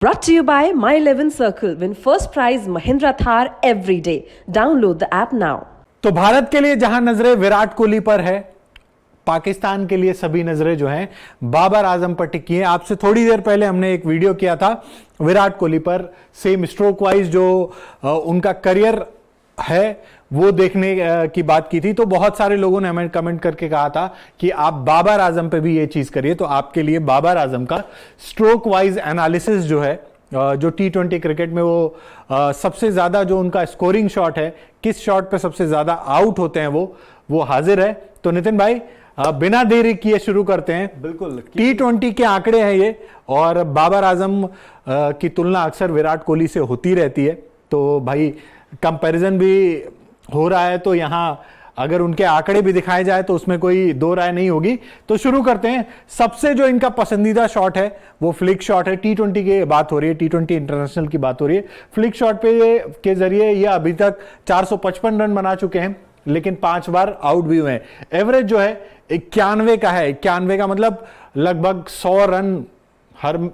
Brought to you by My 11 Circle. Win first prize Mahindra Thar every day. Download the app now. तो भारत के लिए जहां नजरें विराट कोहली पर है, पाकिस्तान के लिए सभी नजरें जो हैं बाबर आजम पर टिकी हैं। आपसे थोड़ी देर पहले हमने एक वीडियो किया था विराट कोहली पर, सेम स्ट्रोक वाइज जो उनका करियर है वो देखने की बात की थी। तो बहुत सारे लोगों ने हमें कमेंट करके कहा था कि आप बाबर आजम पे भी ये चीज करिए। तो आपके लिए बाबर आजम का स्ट्रोक वाइज एनालिसिस जो है, जो T20 क्रिकेट में वो सबसे ज्यादा जो उनका स्कोरिंग शॉट है, किस शॉट पे सबसे ज्यादा आउट होते हैं वो हाजिर है। तो नितिन भाई बिना देरी किए शुरू करते हैं। बिल्कुल, T20 के आंकड़े हैं ये, और बाबर आजम की तुलना अक्सर विराट कोहली से होती रहती है। तो भाई कंपैरिजन भी हो रहा है, तो यहां अगर उनके आंकड़े भी दिखाए जाए तो उसमें कोई दो राय नहीं होगी। तो शुरू करते हैं। सबसे जो इनका पसंदीदा शॉट है वो फ्लिक शॉट है। T20 की बात हो रही है, T20 इंटरनेशनल की बात हो रही है। फ्लिक शॉट पे के जरिए ये अभी तक 455 रन बना चुके हैं, लेकिन 5 बार आउट भी हुए हैं। एवरेज जो है 91 का है। 91 का मतलब लगभग 100 रन हर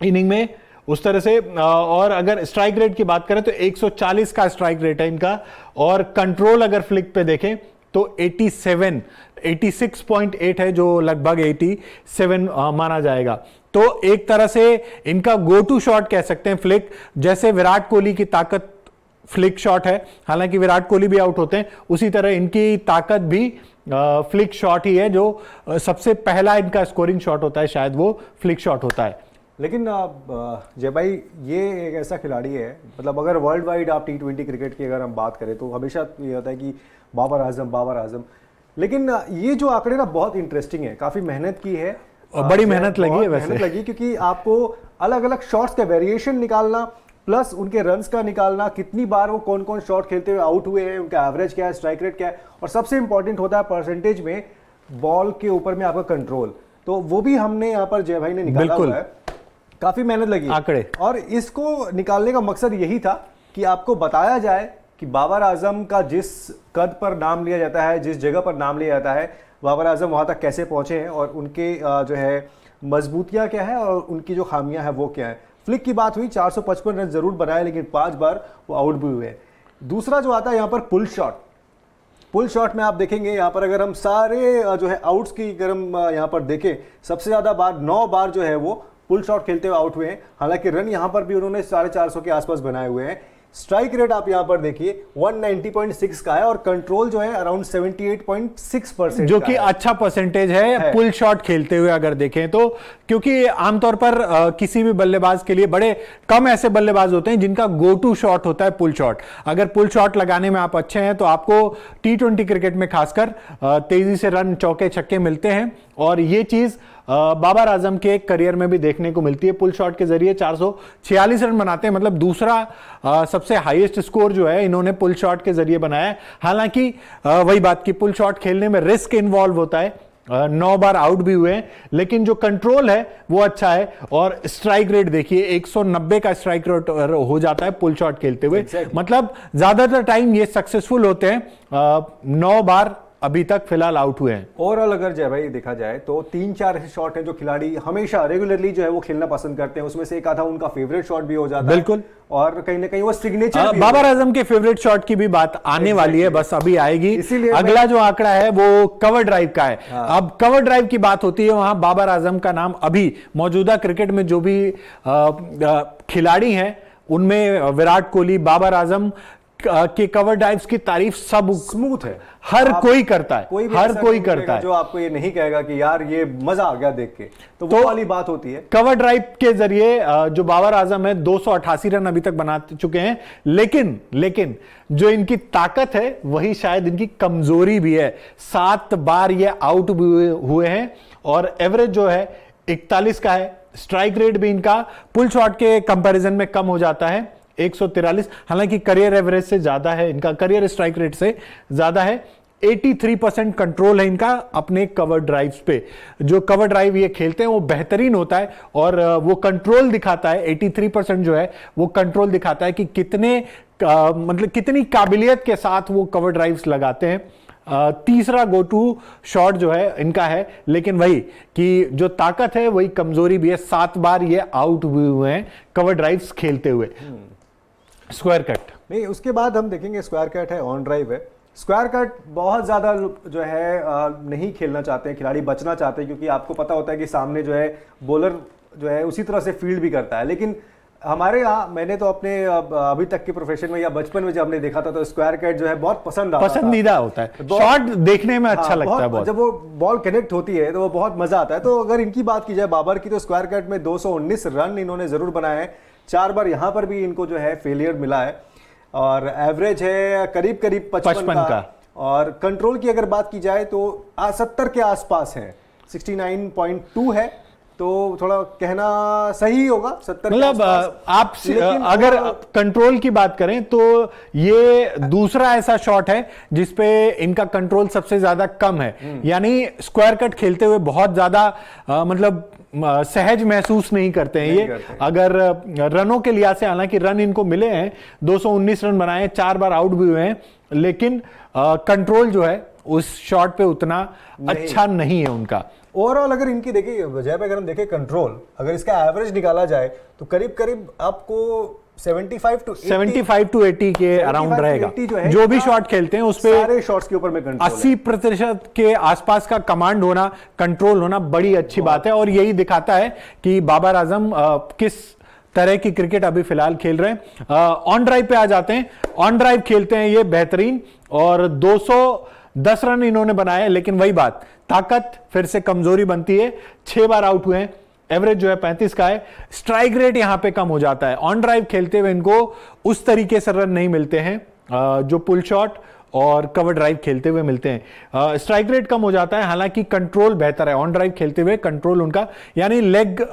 इनिंग में, उस तरह से। और अगर स्ट्राइक रेट की बात करें तो 140 का स्ट्राइक रेट है इनका, और कंट्रोल अगर फ्लिक पे देखें तो 86.8 है, जो लगभग 87 माना जाएगा। तो एक तरह से इनका गो टू शॉट कह सकते हैं फ्लिक। जैसे विराट कोहली की ताकत फ्लिक शॉट है, हालांकि विराट कोहली भी आउट होते हैं, उसी तरह इनकी ताकत भी फ्लिक शॉट ही है। जो सबसे पहला इनका स्कोरिंग शॉट होता है शायद वो फ्लिक शॉट होता है। लेकिन जय भाई ये एक ऐसा खिलाड़ी है, मतलब अगर वर्ल्ड वाइड आप T20 क्रिकेट की अगर हम बात करें तो हमेशा ये होता है कि बाबर आजम। लेकिन ये जो आंकड़े ना बहुत इंटरेस्टिंग है, काफ़ी मेहनत की है, बड़ी मेहनत लगी है। वैसे मेहनत लगी क्योंकि आपको अलग अलग शॉट्स का वेरिएशन निकालना, प्लस उनके रन्स का निकालना, कितनी बार वो कौन कौन शॉट खेलते हुए आउट हुए हैं, उनका एवरेज क्या है, स्ट्राइक रेट क्या है, और सबसे इंपॉर्टेंट होता है परसेंटेज में बॉल के ऊपर में आपका कंट्रोल। तो वो भी हमने यहाँ पर जय भाई ने निकाला हुआ है। काफी मेहनत लगी आंकड़े, और इसको निकालने का मकसद यही था कि आपको बताया जाए कि बाबर आजम का जिस कद पर नाम लिया जाता है, जिस जगह पर नाम लिया जाता है, बाबर आजम वहां तक कैसे पहुंचे हैं, और उनके जो है मजबूतियां क्या है और उनकी जो खामियां हैं वो क्या है। फ्लिक की बात हुई, 455 रन जरूर बनाए, लेकिन 5 बार वो आउट भी हुए। दूसरा जो आता है यहाँ पर पुल शॉट में आप देखेंगे, यहाँ पर अगर हम सारे जो है आउट्स की अगर हम यहाँ पर देखें, सबसे ज्यादा बार 9 बार जो है वो पुल शॉट खेलते हुए आउट हुए हैं। हालांकि रन यहां पर भी उन्होंने 450 के आसपास बनाए हुए हैं। स्ट्राइक रेट आप यहां पर देखिए 190.6 का है, और कंट्रोल जो है अराउंड 78.6%, जो कि अच्छा परसेंटेज है पुल शॉट खेलते हुए अगर देखें तो। क्योंकि आमतौर पर किसी भी बल्लेबाज के लिए बड़े कम ऐसे बल्लेबाज होते हैं जिनका गो टू शॉट होता है पुल शॉट। अगर पुल शॉट लगाने में आप अच्छे हैं तो आपको T20 क्रिकेट में खासकर तेजी से रन, चौके छक्के मिलते हैं, और ये चीज बाबर आजम के करियर में भी देखने को मिलती है। पुल शॉट के जरिए 446 रन बनाते हैं, मतलब दूसरा सबसे हाईएस्ट स्कोर जो है इन्होंने पुल शॉट के जरिए बनाया है। हालांकि वही बात की पुल शॉट खेलने में रिस्क इन्वॉल्व होता है, 9 बार आउट भी हुए हैं, लेकिन जो कंट्रोल है वो अच्छा है। और स्ट्राइक रेट देखिए 190 का स्ट्राइक रेट हो जाता है पुल शॉट खेलते हुए। मतलब ज्यादातर टाइम ये सक्सेसफुल होते हैं। 9 बार अभी तक फिलहाल आउट हुए हैं। ओवरऑल अगर जय भाई देखा जाए तो 3-4 ऐसे शॉट हैं जो खिलाड़ी हमेशा रेगुलरली जो है वो खेलना पसंद करते हैं। उसमें से एक आधा उनका फेवरेट शॉट भी हो जाता है। बिल्कुल, और कहीं ना कहीं वो सिग्नेचर भी। बाबर आजम के फेवरेट शॉट की भी बात आने वाली है, बस अभी आएगी। इसीलिए अगला जो आंकड़ा है वो कवर ड्राइव का है। अब कवर ड्राइव की बात होती है, वहां बाबर आजम का नाम अभी मौजूदा क्रिकेट में जो भी खिलाड़ी हैं उनमें विराट कोहली, बाबर आजम के कवर ड्राइव्स की तारीफ सब स्मूथ है, हर कोई करता है, हर कोई करता है, जो आपको ये नहीं कहेगा कि यार ये मजा आ गया देख के। तो वो वाली बात होती है। कवर ड्राइव के जरिए जो बाबर आजम है 288 रन अभी तक बना चुके हैं, लेकिन जो इनकी ताकत है वही शायद इनकी कमजोरी भी है। 7 बार ये आउट भी हुए हैं, और एवरेज जो है 41 का है। स्ट्राइक रेट भी इनका पुल शॉट के कंपैरिजन में कम हो जाता है, 143। हालांकि करियर एवरेज से ज्यादा है इनका, करियर स्ट्राइक रेट से ज्यादा है। 83% कंट्रोल है इनका अपने कवर ड्राइव्स पे। जो कवर ड्राइव ये खेलते हैं वो बेहतरीन होता है, और वो कंट्रोल दिखाता है। 83% जो है वो कंट्रोल दिखाता है कि कितने मतलब कितनी काबिलियत के साथ वो कवर ड्राइव्स लगाते हैं। तीसरा गो टू शॉट जो है इनका है, लेकिन वही कि जो ताकत है वही कमजोरी भी है। 7 बार ये आउट भी हुए हैं कवर ड्राइव्स खेलते हुए। स्क्वायर कट नहीं, उसके बाद हम देखेंगे स्क्वायर कट है, ऑन ड्राइव है। स्क्वायर कट बहुत ज़्यादा जो है नहीं खेलना चाहते हैं खिलाड़ी, बचना चाहते हैं, क्योंकि आपको पता होता है कि सामने जो है बॉलर जो है उसी तरह से फील्ड भी करता है। लेकिन हमारे यहाँ, मैंने तो अपने अभी तक के प्रोफेशन में या बचपन में जब हमने देखा था तो स्क्वायर कट जो है बहुत पसंदीदा होता है, शॉट देखने में अच्छा लगता है बहुत। जब वो बॉल कनेक्ट होती है तो वो बहुत मजा आता है। तो अगर इनकी बात की जाए बाबर की, तो स्क्वायर कट में 219 रन इन्होंने जरूर बनाए हैं। 4 बार यहाँ पर भी इनको जो है फेलियर मिला है, और एवरेज है करीब करीब 55 का। और कंट्रोल की अगर बात की जाए तो 70 के आसपास है, 69.2 है, तो थोड़ा कहना सही होगा 70 मतलब आप अगर कंट्रोल की बात करें तो ये दूसरा ऐसा शॉट है जिसपे इनका कंट्रोल सबसे ज्यादा कम है। यानी स्क्वायर कट खेलते हुए बहुत ज्यादा मतलब सहज महसूस नहीं करते हैं ये। अगर रनों के लिहाज से, हालांकि रन इनको मिले हैं, 219 रन बनाए, 4 बार आउट भी हुए हैं, लेकिन कंट्रोल जो है उस शॉट पे उतना अच्छा नहीं है उनका। ओवरऑल अगर इनकी देखिए वजह पे अगर हम देखें कंट्रोल, अगर इसका एवरेज निकाला जाए तो करीब करीब आपको 75 to 80 के अराउंड रहेगा। जो भी शॉट खेलते हैं उस पे सारे शॉट्स के ऊपर में कंट्रोल 80% के आसपास का कमांड होना, कंट्रोल होना बड़ी अच्छी बात है। और यही दिखाता है कि बाबर आजम किस तरह की क्रिकेट अभी फिलहाल खेल रहे हैं। ऑन ड्राइव पे आ जाते हैं। ऑन ड्राइव खेलते हैं ये बेहतरीन, और 210 रन इन्होंने बनाए, लेकिन वही बात, ताकत फिर से कमजोरी बनती है। 6 बार आउट हुए हैं, एवरेज जो है 35 का है। स्ट्राइक रेट यहां पे कम हो जाता है। ऑन ड्राइव खेलते हुए इनको उस तरीके से रन नहीं मिलते हैं जो पुल शॉट और कवर ड्राइव खेलते हुए मिलते हैं। स्ट्राइक रेट कम हो जाता है, हालांकि कंट्रोल बेहतर है ऑन ड्राइव खेलते हुए। कंट्रोल उनका, यानी लेग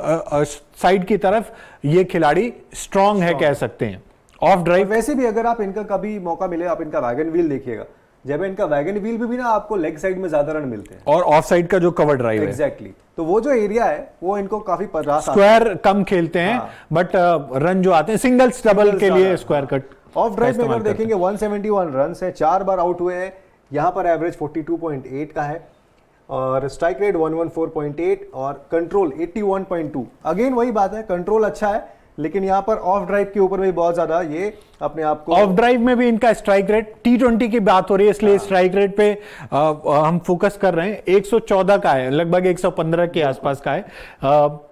साइड की तरफ ये खिलाड़ी स्ट्रांग है कह सकते हैं। ऑफ ड्राइव वैसे भी अगर आप इनका कभी मौका मिले, आप इनका वैगन व्हील देखिएगा, जब इनका वैगन व्हील भी ना आपको लेग साइड में ज्यादा रन मिलते हैं, और ऑफ साइड का जो कवर ड्राइव है एग्जैक्टली, तो वो जो एरिया है वो इनको काफी स्क्वायर कम खेलते हैं। बट रन जो आते हैं सिंगल्स डबल के लिए स्क्वायर कट। ऑफ ड्राइव में अगर देखेंगे 171 रन है, 4 बार आउट हुए हैं, यहाँ पर एवरेज 42.8 का है, और स्ट्राइक रेट 114.8, और कंट्रोल 81.2। अगेन वही बात है, कंट्रोल अच्छा है, लेकिन यहाँ पर ऑफ ड्राइव के ऊपर भी बहुत ज्यादा ये अपने आप को, ऑफ ड्राइव में भी इनका स्ट्राइक रेट, T20 की बात हो रही है इसलिए स्ट्राइक रेट पे हम फोकस कर रहे हैं, 114 का है, लगभग 115 के आसपास का है।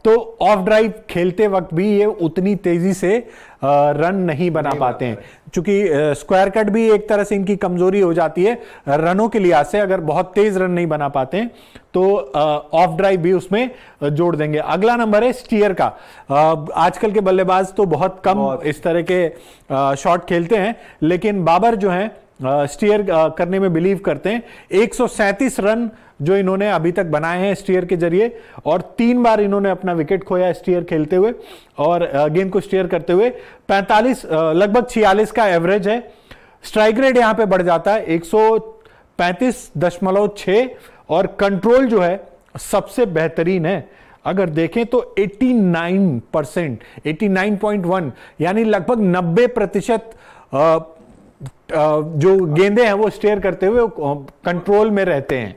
तो ऑफ ड्राइव खेलते वक्त भी ये उतनी तेजी से रन नहीं बना पाते हैं, क्योंकि स्क्वायर कट भी एक तरह से इनकी कमजोरी हो जाती है रनों के लिहाज से। अगर बहुत तेज रन नहीं बना पाते हैं तो ऑफ ड्राइव भी उसमें जोड़ देंगे। अगला नंबर है स्टीयर का। आजकल के बल्लेबाज तो बहुत कम इस तरह के शॉट खेलते हैं, लेकिन बाबर जो है स्टीयर करने में बिलीव करते हैं। 137 रन जो इन्होंने अभी तक बनाए हैं स्टीयर के जरिए, और 3 बार इन्होंने अपना विकेट खोया स्टीयर खेलते हुए और गेंद को स्टीयर करते हुए। 45 लगभग 46 का एवरेज है। स्ट्राइक रेट यहां पे बढ़ जाता है 135.6, और कंट्रोल जो है सबसे बेहतरीन है। अगर देखें तो 89%, 89.1, यानी लगभग 90% जो गेंदे हैं वो स्टेयर करते हुए कंट्रोल में रहते हैं।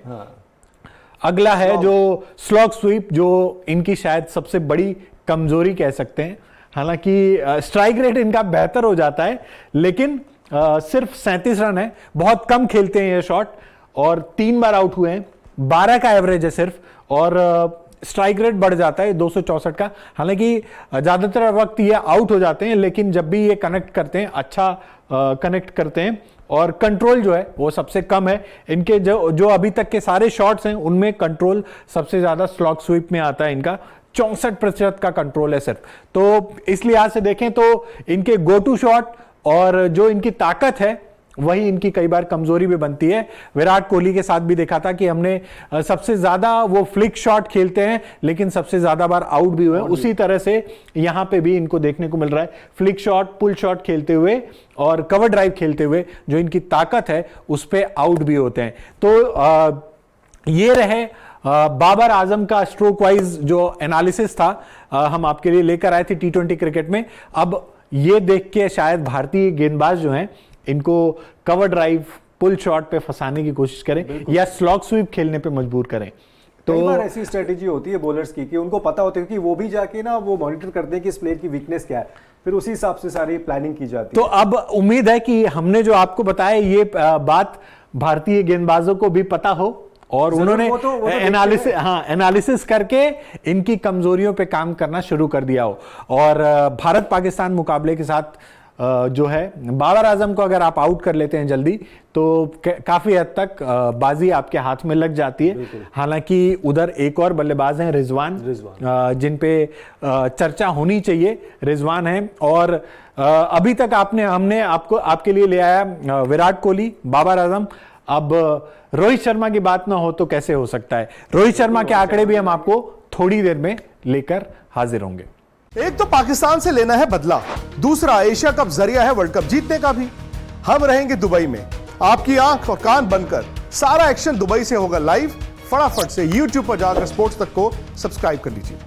अगला है जो स्लॉग स्वीप, जो इनकी शायद सबसे बड़ी कमजोरी कह सकते हैं। हालांकि स्ट्राइक रेट इनका बेहतर हो जाता है, लेकिन सिर्फ 37 रन है, बहुत कम खेलते हैं ये शॉट, और 3 बार आउट हुए हैं, 12 का एवरेज है सिर्फ, और स्ट्राइक रेट बढ़ जाता है 264 का। हालांकि ज्यादातर वक्त ये आउट हो जाते हैं, लेकिन जब भी ये कनेक्ट करते हैं अच्छा कनेक्ट करते हैं, और कंट्रोल जो है वो सबसे कम है। इनके जो अभी तक के सारे शॉट्स हैं उनमें कंट्रोल सबसे ज्यादा स्लॉग स्वीप में आता है इनका, 64% का कंट्रोल है सिर्फ। तो इस लिहाज से देखें तो इनके गो टू शॉट और जो इनकी ताकत है वही इनकी कई बार कमजोरी भी बनती है। विराट कोहली के साथ भी देखा था कि हमने सबसे ज्यादा वो फ्लिक शॉट खेलते हैं, लेकिन सबसे ज्यादा बार आउट भी हुए। उसी तरह से यहां पे भी इनको देखने को मिल रहा है, फ्लिक शॉट, पुल शॉट खेलते हुए और कवर ड्राइव खेलते हुए जो इनकी ताकत है उस पर आउट भी होते हैं। तो ये रहे बाबर आजम का स्ट्रोक वाइज जो एनालिसिस था हम आपके लिए लेकर आए थे T20 क्रिकेट में। अब ये देख के शायद भारतीय गेंदबाज जो हैं इनको कवर ड्राइव पुल शॉट पे फंसाने की कोशिश करें या स्लॉग स्वीप खेलने पे मजबूर करें। कई बार ऐसी स्ट्रेटेजी होती है बॉलर्स की कि उनको पता होता है कि वो भी जाके ना वो मॉनिटर करते हैं कि इस प्लेयर की वीकनेस क्या है, फिर उसी हिसाब से सारी प्लानिंग की जाती तो है। अब उम्मीद है कि हमने जो आपको बताया ये बात भारतीय गेंदबाजों को भी पता हो और उन्होंने वो तो एनालिसिस करके इनकी कमजोरियों पे काम करना शुरू कर दिया हो। और भारत पाकिस्तान मुकाबले के साथ जो है बाबर आजम को अगर आप आउट कर लेते हैं जल्दी तो काफी हद तक बाजी आपके हाथ में लग जाती है। हालांकि उधर एक और बल्लेबाज हैं रिजवान, जिन पे चर्चा होनी चाहिए। रिजवान हैं और अभी तक हमने आपके लिए ले आया विराट कोहली, बाबर आजम। अब रोहित शर्मा की बात ना हो तो कैसे हो सकता है। रोहित शर्मा के आंकड़े भी हम आपको थोड़ी देर में लेकर हाजिर होंगे। एक तो पाकिस्तान से लेना है बदला, दूसरा एशिया कप जरिया है वर्ल्ड कप जीतने का भी। हम रहेंगे दुबई में, आपकी आंख और कान बनकर सारा एक्शन दुबई से होगा लाइव। फटाफट से YouTube पर जाकर स्पोर्ट्स तक को सब्सक्राइब कर लीजिए।